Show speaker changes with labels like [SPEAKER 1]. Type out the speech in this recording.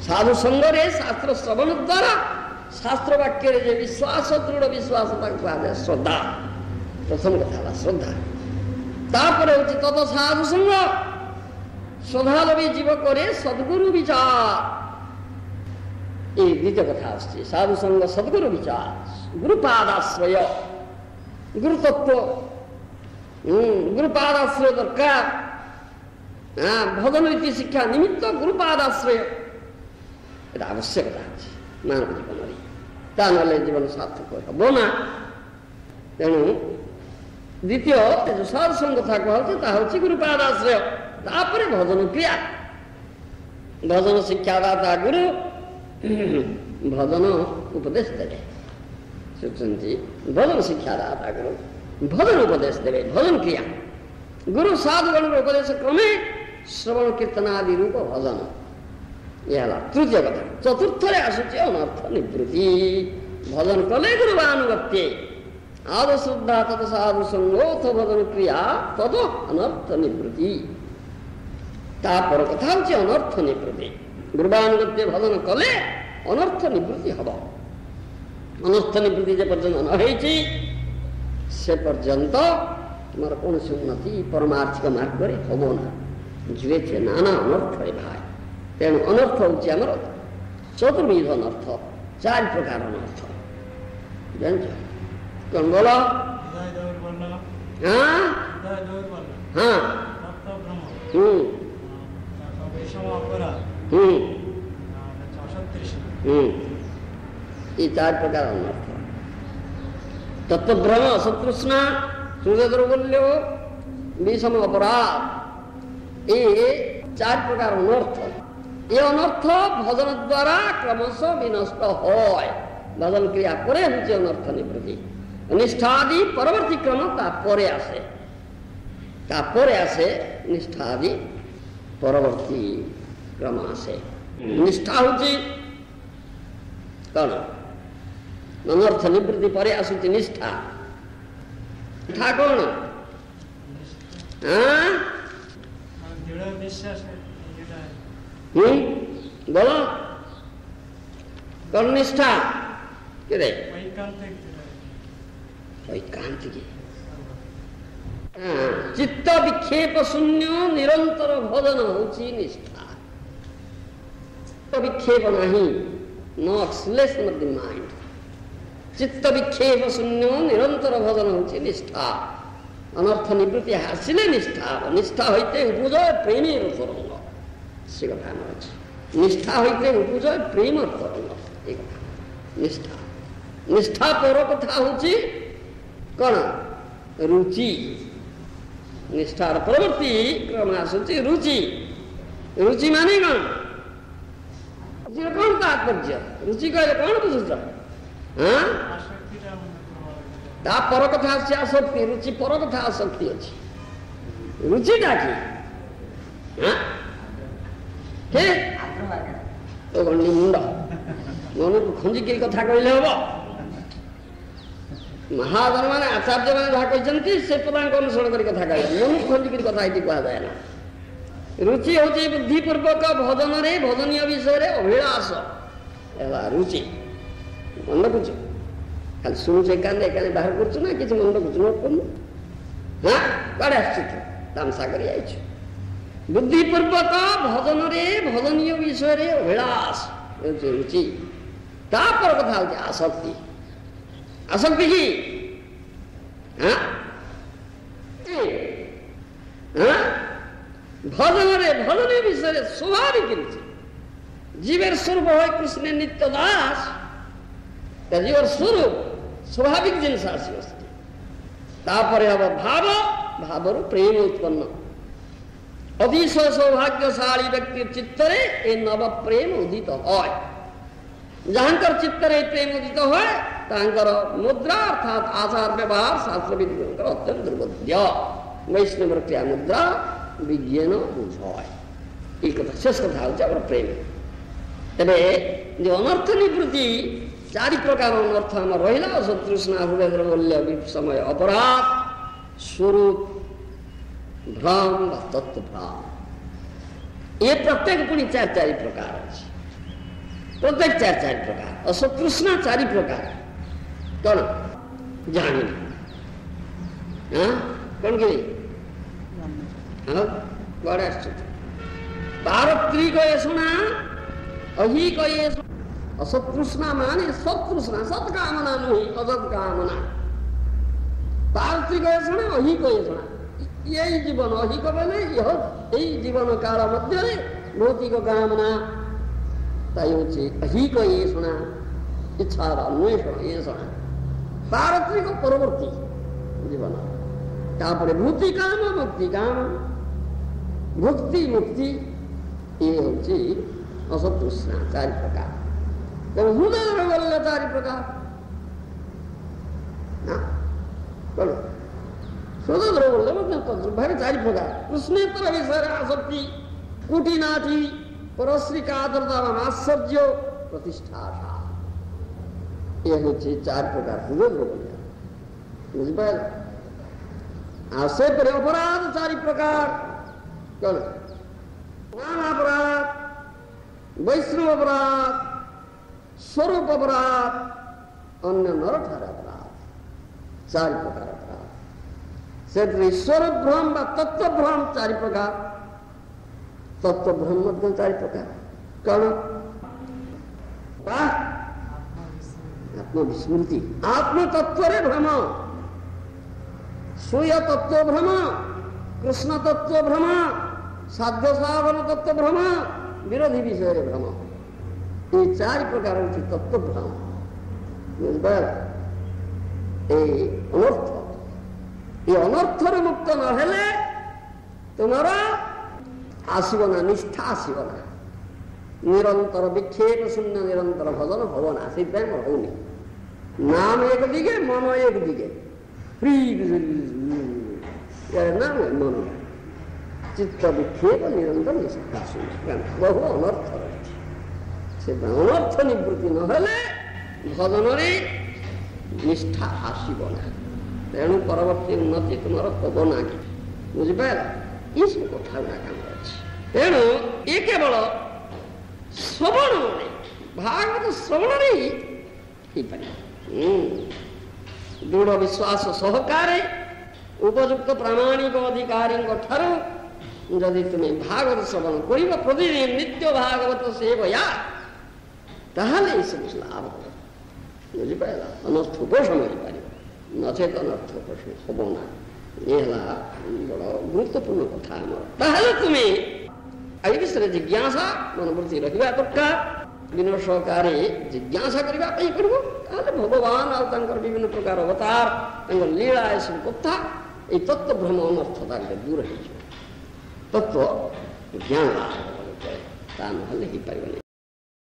[SPEAKER 1] साधु संगरे शास्त्र श्रवण द्वारा शास्त्र वाक्य जे विश्वास दृढ़ विश्वास कहुए श्रद्धा प्रथम कथा श्रद्धा तापर हूँ तद साधु संग श्रद्धा लभी जीव करे सद्गुरु विचार ये द्वितीय कथा आसछि साधु संग सद्गुरु विचार गुरुपादाश्रय गुरुतत्व गुरुपादाश्रय दरकार भजन रीति शिक्षा निमित्त गुरुपादाश्रय आवश्यकता अच्छी मानव जीवन ता ना जीवन सार्थक हम ना तेणु द्वितीय जो साधु संग कथा कहूँ गुरुपादाश्रय तापर भजन क्रिया भजन शिक्षादाता गुरु भजन उपदेश देवे सुखी भजन शिक्षादाता गुरु भजन उपदेश देवे भजन क्रिया गुरु साधुगण उपदेश क्रमे श्रवण कीर्तनादि रूप भजन यह तृतीय कथा चतुर्थ आसूची अनर्थ निवृत्ति भजन कले गुरुवानुगत्ये आद श्रद्धा तद साधु संगोथ भजन क्रिया तद अनर्थ निवृत्ति तापर कथा हूँ अनर्थ निवृत्ति गुरुवानुगत्ये भजन कले अनर्थ निवृत्ति हम अनर्थ निवृत्ति जे पर्यंत न होइछि से पर्यंत तुम कौन उन्नति परमार्थिक मार्ग हम ना जुए थे नाना अनर्थ है भाई तेणु अनर्थ हूँ आमर चतुर्विध अनर्थ चार प्रकार अनर्थ जान कौन बोलो हाँ हाँ ये चार प्रकार अनर्थ तत्वभ्रम असतृष्णा सूर्य दुर्बल्य विषम अपराध ये चार प्रकार अनर्थ ये अनर्थ भजन द्वारा क्रमशः विनष्ट होय भजन क्रिया परे होचे अनर्थ निवृत्ति निष्ठादि परवर्ती क्रम तापरे आसे निष्ठादि परवर्ती क्रम आसे निष्ठा होची कौन अनर्थ निवृत्ति परे आसुची निष्ठा निष्ठा कौन बोलो कौन निष्ठा किरे वैकांतिक चित्त विक्षेप शून्य निरंतर भजन होची निष्ठा चित्त विक्षेप नहीं no oscillation of the mind चित्त विक्षेप शून्य निरंतर भजन होची निष्ठा अनर्थ निवृत्ति हासिले निष्ठा निष्ठा होते उपजय प्रेमी तरंग से कथा निष्ठा होते उपजय प्रेम तरंग एक निष्ठा निष्ठा पर कथा होची कौन रुचि निष्ठार प्रवृत्ति क्रम आसूची रुचि रुचि माने कौन कौन तात्पर्य रुचि कहले कौन बुझुछ हाँ ता पर कथा आसी आसक्ति रुचि पर कथा आसक्ति अच्छी रुचि डाकी हाँ के तो गंडी मुंड मन को खंजिकी कथा कहले हम महाजन मैंने आचार्य मैंने जहाँ कहते से पदांक अनुसरण कर कथा कहले मन को खंजिकी कथा ये कह जाए ना रुचि हूँ बुद्धिपूर्वक भजन रे भजनीय विषय रे अभिलाष है रुचि मन रखुच खाली शुणुच एकांत बाहर कर किसी मन रखुच नोट कर हाँ कड़े आमसा कर बुद्धिपूर्वक भजन रे भजनीय विषय रे अभिलाष रुचि तापर कथा हूँ आसक्ति आसक्ति की हाँ हाँ भजन रे भजनीय विषय स्वाभाविक रुचि जीवर स्वरूप है कृष्ण नित्य दास जीवर स्वरूप स्वाभाविक जिनस आसपर हम भाव भावर प्रेम उत्पन्न अतिशय सौभाग्यशाली व्यक्ति चित्तरे ए नव प्रेम उदित है जहाँकर चित्तरे प्रेम उदित है तांकर मुद्रा अर्थात आचार व्यवहार शास्त्र विधि अत्यंत दुर्बोध्य वैष्णव क्रिया मुद्रा विज्ञान बुझाय ये कथा शेष कथा हूँ प्रेम तेरे जो अनर्थ निवृत्ति चारि प्रकार अनर्थ आम रहा असतृष्णा हृदय दुर्बल्य समय अपराध स्वरूप भ्रम तत्व भ्रम ये प्रत्येक पुणी चार चार प्रकार अच्छे प्रत्येक चार चार प्रकार असतृष्णा चारि प्रकार कौन जानी हाँ कौन के हाँ बड़े आश्चर्य पारत्री को ये सुना अही को ये असतृष्णा माने सतृष्णा सत्कामना नहीं असत्कामना पारत्री को ये सुना अही को ये सुना यही जीवन अही को बोले यही जीवन काल मध्य भौतिक कामना अही को ये सुना इच्छा अन्वेषण ये सुना पारत्री को परवर्ती जीवन तापर भूति काम मुक्ति काम भुक्ति मुक्ति ये होची असतृष्णा चारि प्रकार तेणु हृदय दौर्बल्य चारि प्रकार बोलो हृदय दौर्बल्य भाई चारि प्रकार कृष्णेतर विषय आसक्ति कुटिनाथी परश्री कादरता आश्चर्य प्रतिष्ठा ये होची चारि प्रकार हृदय दौर्बल्य बुझिपाइल आसे पर अपराध चारि प्रकार कौन नाम अपराध वैष्णव अपराध स्वरूप अपराध अन्य नरठार अपराध चारि प्रकार अपराध से ईश्वर भ्रम व तत्व भ्रम चारि प्रकार तत्व भ्रम मध्य चारि प्रकार कौन आत्मविस्मृति आत्म तत्व भ्रम सूय तत्व भ्रम कृष्ण तत्व भ्रम साध्य साधन तत्व भ्रम विरोधी विषय भ्रम ये चार प्रकार होची तत्व भ्रम अनर्थ ये अनर्थ मुक्त न हेले तुम्हारा आसवना निष्ठा आसवना निरंतर विक्षेप शून्य निरंतर भजन हवना से होनी नाम एक दिगे मन एक दिगे फ्री नाम है मन चित्त विक्षेप निरंतर निष्ठा शून्य बहु अनर्थ रही अनर्थ निवृत्ति न हेले भजन निष्ठा आसवना तेणु परवर्ती उन्नति तुम हब ना कि बुझिपार ये सब कथा गुड़ा काम तेणु ये केवल श्रवण भागवत श्रवण ही दृढ़ विश्वास सहकारे उपयुक्त प्रामाणिक अधिकारी जदि तुम्हें भागवत श्रवण कर प्रतिदिन नित्य भागवत सेवया ताहले सब लाभ बुझिपार अनर्थ उपशम हो पार नचेत अनर्थ उपशम हम ना ये बड़ गुरुत्वपूर्ण कथा ताहले तुम्हें आई विषय जिज्ञासा मनोवृत्ति रखा दरकार विनय सहकारे जिज्ञासा करने पड़ो भगवान आविन्न प्रकार अवतार लीला ये सब कथा ये तत्व भ्रम अनर्थता दूर हो तत्व ज्ञान लाभ ता ना हो पार।